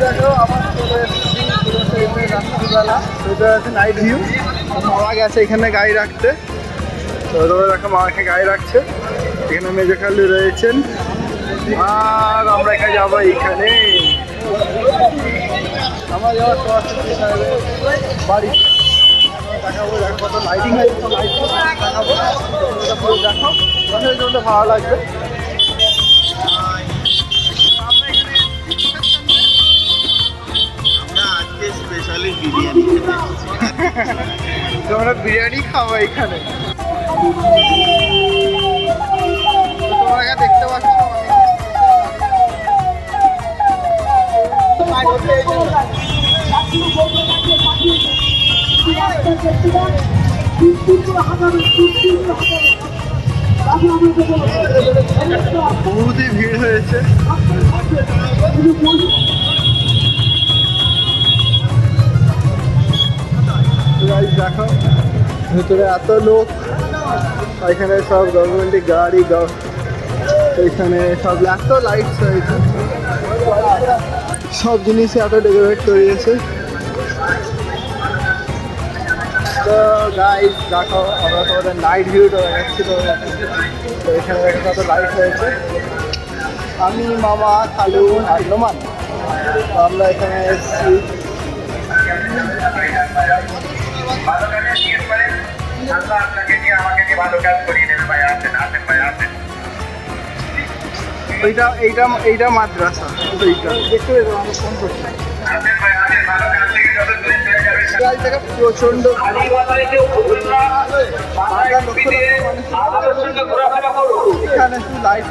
দেখো আমার চলে এসেছি রাত্রিবেলা, এটা আছে নাইট ভিউ। মামা গেছে এখানে গাড়ি রাখতে, তো দেখো মামাকে গাড়ি রাখছে। এখানে মেজো খালু রয়েছেন, আর আমরা এখানে যাবো। এইখানে আমরা যাওয়ার বাড়ি দেখাবো, দেখো কত লাইটিং আছে, লাইটিং দেখাবো, পুরো দেখো, জন্য ভালো লাগবে। তোমরা বিরিয়ানি খাবো এখানে, তোমরা দেখতে পাচ্ছ। বহুতই ভিড় হয়েছে। দেখো ভেতরে এত লোক, এখানে সব গভর্নমেন্টের গাড়ি, এখানে সব এত লাইটস হয়েছে, সব জিনিসই এত ডেকোরেট করিয়েছে। তো গাইস দেখো আমরা তোমাদের নাইট ভিউটা দেখাচ্ছি। তো এখানে কত লাইট হয়েছে। আমি, মামা, খালু আর নোমান আমরা এখানে এসেছি। এইটা মাদ্রাসা, দেখতে ফোন করছি। প্রচন্ড এখানে লাইট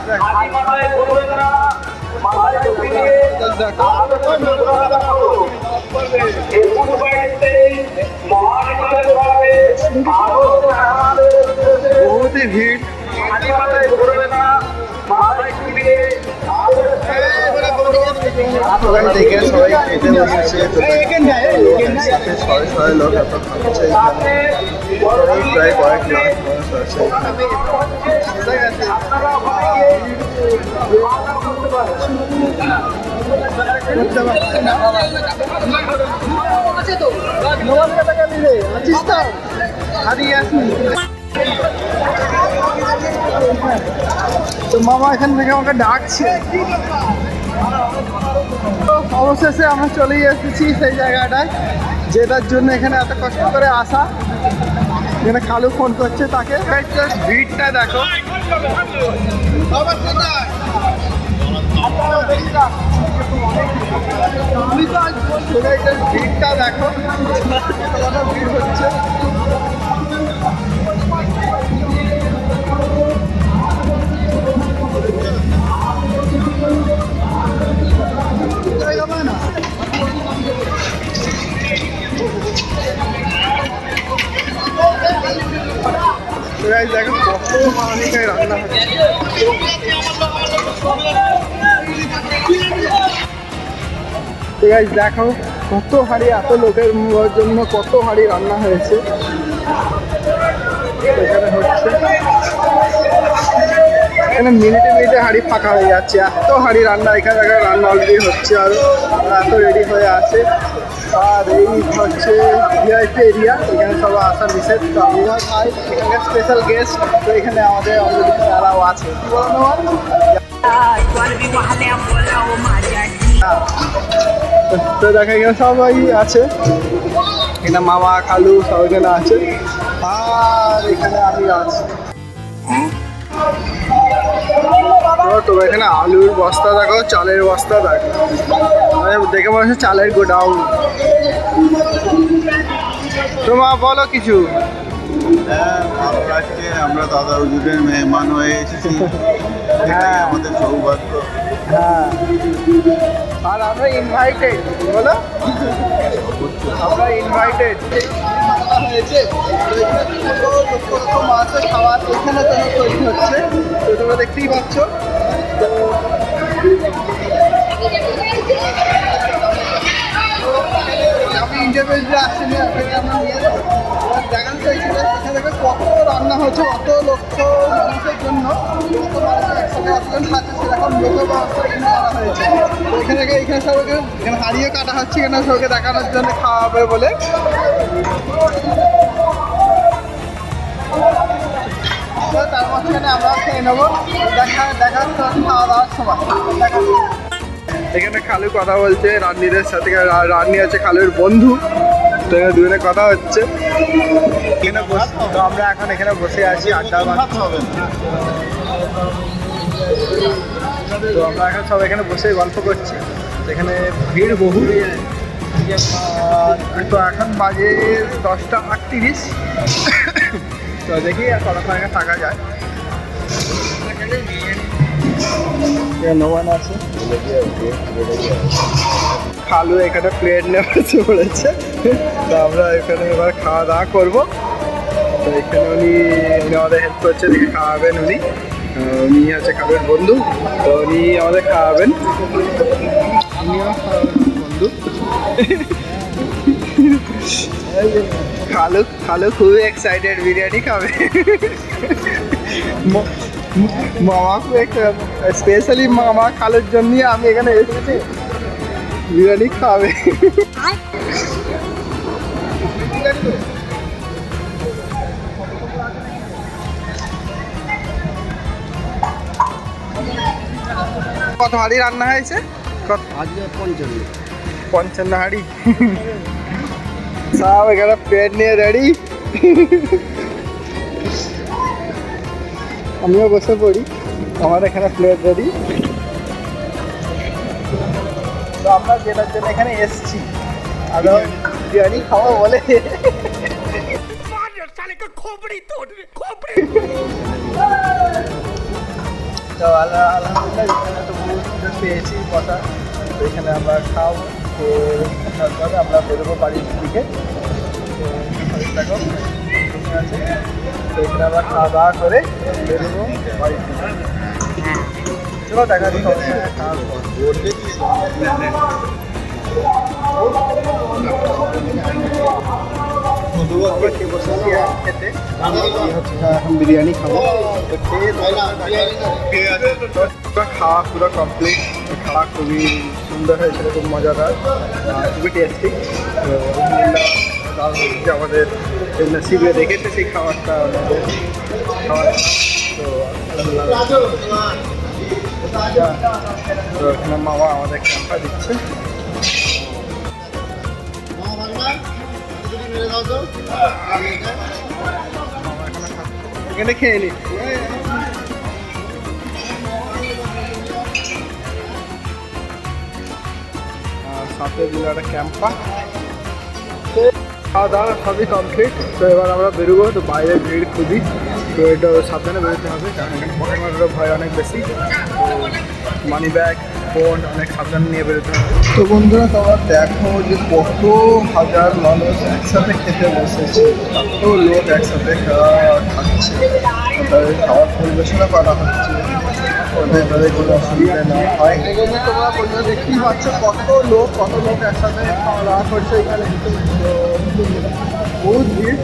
বহুতই ভিড়। দেখে সবাই খেতে বসেছে, সাথে ছয় ছয় লোক এত খাচ্ছে। প্রায় কয়েক লাখ মানুষ আছে। তো মামা এখান থেকে আমাকে ডাকছে। অবশেষে আমরা চলেই এসেছি সেই জায়গাটায় যেটার জন্য এখানে এত কষ্ট করে আসা। এখানে খালু ফোন করছে তাকে। ভিড়টা দেখো, ভিড়টা দেখো, ভিড় হচ্ছে। দেখো কত মানুষের রান্না হচ্ছে। দেখো কত হাঁড়ি, এত লোকের জন্য কত হাঁড়ি রান্না হয়েছে এখানে হচ্ছে। এখানে মিনিটে মিনিটে হাঁড়ি ফাঁকা হয়ে যাচ্ছে, এত হাঁড়ি রান্না এখানে রান্না অলরেডি হচ্ছে, আর এত রেডি হয়ে আছে। আর এই হচ্ছে ভিআইপি এরিয়া, এখানে সবাই আসার নিষেধ। তো আমরা খাই এখানকার স্পেশাল গেস্ট, তো এখানে আমাদের অলরেডি তারাও আছে। কি বলো তো দেখা এখানে সবাই আছে, এখানে মামা খালু সব এখানে আছে, আর এখানে আমি আছি। তো এখানে আলুর বস্তা দেখো, চালের বস্তা দেখো, দেখে মনে হচ্ছে চালের গোডাউন। তোমা বলো কিছু। হ্যাঁ, ভালো লাগছে, আমরা দাদা হুজুরের মেহমান হয়ে এসেছি, আমাদের সৌভাগ্য। হ্যাঁ, আর আমরা ইনভাইটেড, বলো আমরা ইনভাইটেড হয়েছে। মাছের খাবার এখানে তোমার তৈরি হচ্ছে, তো তোমরা দেখতেই পাচ্ছ। তো আমি ইন্টারভিউ আসছে না, ওখানে আমরা নিয়ে যাবো। এবার দেখানো তো এখানে থেকে কত রান্না হচ্ছে, কত লক্ষ মানুষের জন্য, কত মানুষের একসাথে অতজন খাচ্ছে, সেরকম লোক ব্যবস্থা এখানে করা হয়েছে। তো এখানে সবাইকে এখানে হারিয়ে কাটা হচ্ছে, এখানে সবাইকে দেখানোর জন্য খাওয়া হবে বলে। তার মাঝখানে আমরা খেয়ে নেবো, দেখার খাওয়া দাওয়ার সময়। এখানে খালু কথা বলছে রান্নিদের সাথে, রান্নি আছে খালুর বন্ধু, তো এখানে দুজনে কথা হচ্ছে। এখানে তো আমরা এখন এখানে বসে আছি আড্ডা মারতে হবে। তো আমরা এখন সব এখানে বসে গল্প করছি, এখানে ভিড় বহু। তো এখন বাজে 10:38, তো দেখি আর কতক্ষণ এখানে থাকা যায়। নোমান আছে, খালু এখানে প্লেট নিয়ে বসে পড়েছে, তো আমরা এখানে এবার খাওয়া দাওয়া করবো। তো এখানে উনি আমাদের হেল্প করছে, দেখে খাওয়াবেন উনি। উনি হচ্ছে খালুর বন্ধু, তো উনি আমাদের খাওয়াবেন, উনিও খাওয়াবেন বন্ধু। খালু খুবই এক্সাইটেড, বিরিয়ানি খাবে। মামা স্পেশালি মামা খালুর জন্য আমি এখানে এসেছি, বিরিয়ানি খাবে। কত হাঁড়ি রান্না হয়েছে? আজকে 55 হাঁড়ি। সব এখানে প্লেট নিয়ে রেডি। আমিও বসে পড়ি, আমার এখানে প্লেট রেডি। তো আমরা যেটার জন্য এখানে এসছি, আরো বিরিয়ানি খাওয়া বলে। তো আলহামদুলিল্লাহ এখানে তো বহুত পেয়েছি কথা, তো এখানে আমরা খাওয়াবো। তো তারপরে আমরা বেরোবো বাড়ির দিকে। তো দেখো আছে, তো এখানে আমরা খাওয়া দাওয়া করে বেরোবো বাড়ির দিকে। চলো দেখা দিই খেতে। এখন বিরিয়ানি খাবো, তো খাওয়া পুরো কমপ্লিট। খাওয়া খুবই সুন্দর হয়েছিল, খুব মজাদার, খুবই টেস্টি। তো আমাদের নসিবে দেখেছে সেই খাবারটা, আমাদের খাবার। তো এখানে মামা আমাদের ক্যাম্পা দিচ্ছে। এখানে খেয়ে নি। সাথে দিল একটা ক্যাম্পা। খাওয়া দাওয়া সবই কমপ্লিট। তো এবার আমরা বেরোবো, তো বাইরে ভিড় খুবই, তো এটা সাবধানে বেরোতে হবে, কারণ এখানে পকেট মারার ভয় অনেক বেশি। তো মানি ব্যাগ, ফোন অনেক সাবধানে নিয়ে বেরোতে হবে। তো বন্ধুরা তোমরা দেখো যে কত হাজার মানুষ একসাথে খেতে বসেছে, কত লোক একসাথে খাচ্ছে, তাদের খাবার পরিবেশনা করা হচ্ছে, তাদের কোনো অসুবিধা না হয়। তোমরা বন্ধুরা দেখতেই পাচ্ছ কত লোক একসাথে খাওয়া দাওয়া করছে এখানে, তো বহুত ভিড়।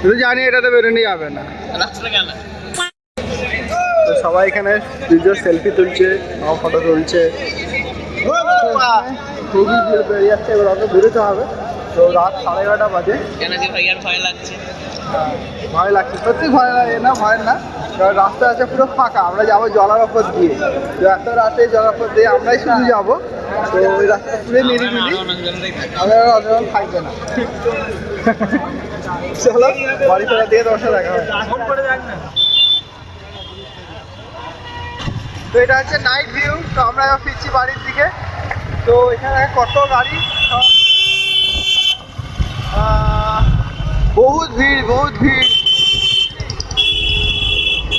শুধু জানি এটাতে বেরোনো যাবে না। তো সবাই এখানে ভিডিও সেলফি তুলছে, আমার ফটো তুলছে, খুবই বেরিয়ে যাচ্ছে। এবার অত বেরোতে হবে, তো রাত 11:30 বাজে। ভয় লাগছে, সত্যি ভয় লাগে না, ভয় না, কারণ রাস্তা আছে পুরো ফাঁকা। আমরা যাবো জলার ওপর দিয়ে, তো এত রাতে জলার ওপর দিয়ে আমরাই শুধু যাবো। তো ওই রাস্তাটা পুরো নিরিবিলি, আমাদের অতজন থাকবে না। চলো বাড়ি ফেরা দিয়ে দশটা দেখা হয়। তো এটা হচ্ছে নাইট ভিউ। তো আমরা এবার ফিরছি বাড়ির দিকে। তো এখানে কত গাড়ি, বহুত ভিড়।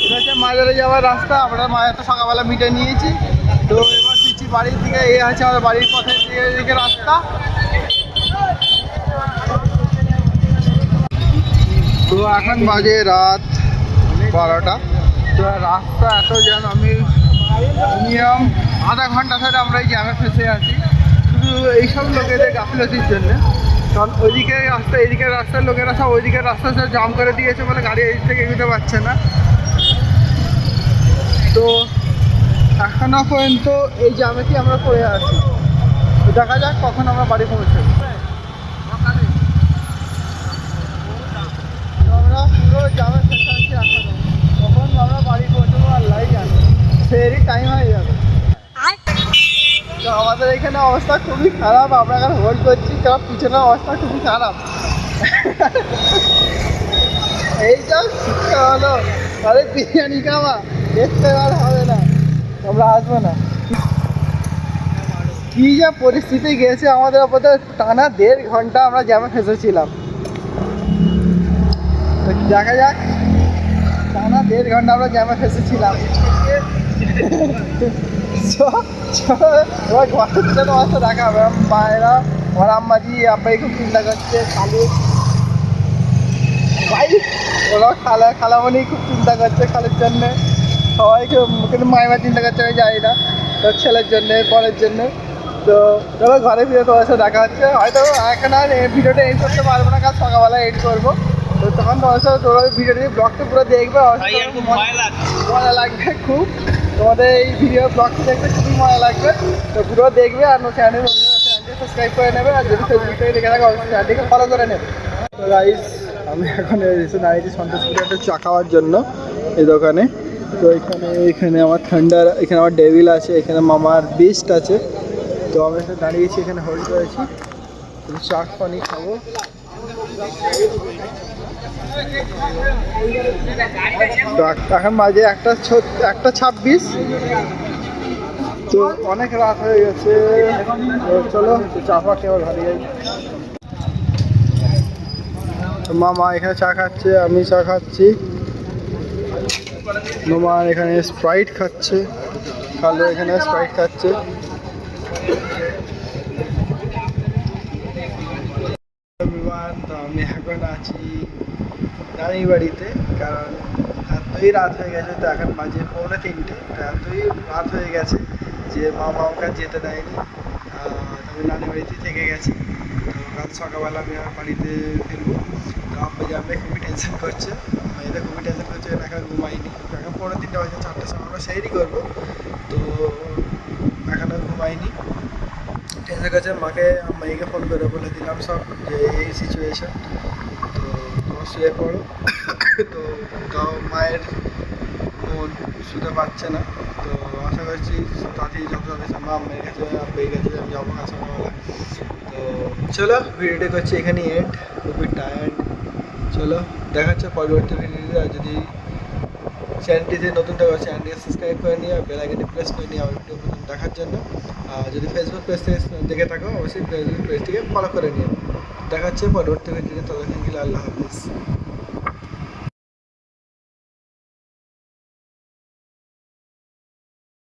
এটা হচ্ছে মাজারে যাওয়ার রাস্তা। আমরা মায়ের তো সকালবেলা মিটে নিয়েছি, তো এবার ফিরছি বাড়ির দিকে। এই আছে আমাদের বাড়ির পথের দিকে রাস্তা। তো এখন বাজে রাত 12টা। তো রাস্তা এত জ্যাম, আমি মিনিমাম আধা ঘন্টা ধরে আমরা এই জ্যামে ফেসে আছি, শুধু এইসব লোকেদের গাফিলতির জন্যে। কারণ ওইদিকের রাস্তা এদিকের রাস্তার লোকেরা সব ওইদিকের রাস্তা সব জাম করে দিয়েছে বলে গাড়ি এই থেকে এগোতে পারছে না। তো এখনো পর্যন্ত এই জ্যামেতেই আমরা পড়ে আছি। তো দেখা যাক কখন আমরা বাড়ি পৌঁছাবো। আমরা পুরো জ্যামে ফেসে আছি এখনো, কখন আমরা বাড়ি পৌঁছাবো আল্লাহই জানে, ফেরই টাইম হয়ে যাবে। তো আমাদের এখানে অবস্থা খুবই খারাপ, আমরা এখন হোল্ড করছি কারণ পিছনের অবস্থা খুবই খারাপ। এই যা শিক্ষা হলো, তাহলে বিরিয়ানি খাওয়া দেখতে আর হবে না, আমরা আসবো না। কি যা পরিস্থিতি গেছে আমাদের ওপর, টানা 1.5 ঘন্টা আমরা জ্যামে ফেসেছিলাম। তো দেখা যাক, টানা 1.5 ঘন্টা আমরা জ্যামে ফেসেছিলাম। এবার ঘরের জন্য অবস্থা দেখা হবে। মায়েরা, আমার আম্মাজি আব্বাই খুব চিন্তা করছে, খালু ভাই ওরা খালামণি খুব চিন্তা করছে খালের জন্যে, সবাইকে, কিন্তু মায়েরা চিন্তা করছে আমি যাই না তোর ছেলের জন্যে, পরের জন্যে। তো চলো ঘরে ফিরে তোমার সাথে দেখা হচ্ছে। হয়তো এখন আর ভিডিওটা এডিট করতে পারবো না, কাল সকালবেলা এডিট করবো। তো তখন তোমার সাথে তোমরা ভিডিওটি ব্লগটা পুরো দেখবে, মজা লাগবে খুব। তোমাদের এই ভিডিও ব্লগটি দেখতে খুবই মজা লাগবে, তো পুরো দেখবে। আর চ্যানেলটি সাবস্ক্রাইব করে নেবে, আর যদি ফেসবুক থেকে দেখে থাকো অবশ্যই চ্যানেলটিকে ফলো করে নেবে। তো গাইস, আমি এখন এসে দাঁড়িয়েছি সন্তোষপুরে একটা চা খাওয়ার জন্য এই দোকানে। তো এখানে আমার ঠান্ডার, এখানে আমার ডেভিল আছে, এখানে মামার বিস্ট আছে। তো আমি এখানে দাঁড়িয়েছি, এখানে হোল্ড করেছি, চা পানি খাবো। তো এখন বাজে 1:26। তো অনেক রাত হয়ে গেছে, তো চলো চা ফা খেয়ে ঘরে যাই। মামা এখানে চা খাচ্ছে, আমি চা খাচ্ছি, মামা এখানে স্প্রাইট খাচ্ছে, খালো এখানে স্প্রাইট খাচ্ছে। তো আমি এখন আছি নানি বাড়িতে, কারণ এতই রাত হয়ে গেছে। তো এখন বাজে 2:45। তো এতই রাত হয়ে গেছে যে মামা আমাকে যেতে দেয়নি, আমি নানি বাড়িতে থেকে গেছি। তো কাল সকালবেলা আমি আমার বাড়িতে ফিরবো। তো আম্মা খুবই টেনশন করছে, মেয়েদের খুবই টেনশন করছে, এখন ঘুমাইনি। এখন 3:45 বাজে, 4টার সময় আমরা সেইরই করবো। তো এখনও ঘুমাইনি, টেনশন করছে। মেয়েকে ফোন করে বলে দিলাম সব যে এই সিচুয়েশন, তো তোমার শুয়ে পড়ো। তো তাও মায়ের মন শুতে পারছে না। তো আশা করছি তাড়াতাড়ি যত সম্ভব আম্মার কাছে আব্বাই কাছে আমি যাবো কাজ সকালবেলা। তো চলো ভিডিওটা করছি এখানেই এন্ড, খুবই টায়ার্ড। চলো দেখা হচ্ছে পরবর্তী ভিডিওতে। আর যদি চ্যানেলটিতে নতুন থাকো চ্যানেলটিকে সাবস্ক্রাইব করে নিয়ে বেল আইকনটি প্রেস করে নিয়ে আমার ভিডিও দেখার জন্য। আর যদি ফেসবুক পেজ থেকে দেখে থাকো অবশ্যই ফেসবুক পেজটিকে ফলো করে নিও। দেখা হচ্ছে পরবর্তী ভিডিওতে, ততক্ষণ আল্লাহ হাফিজ।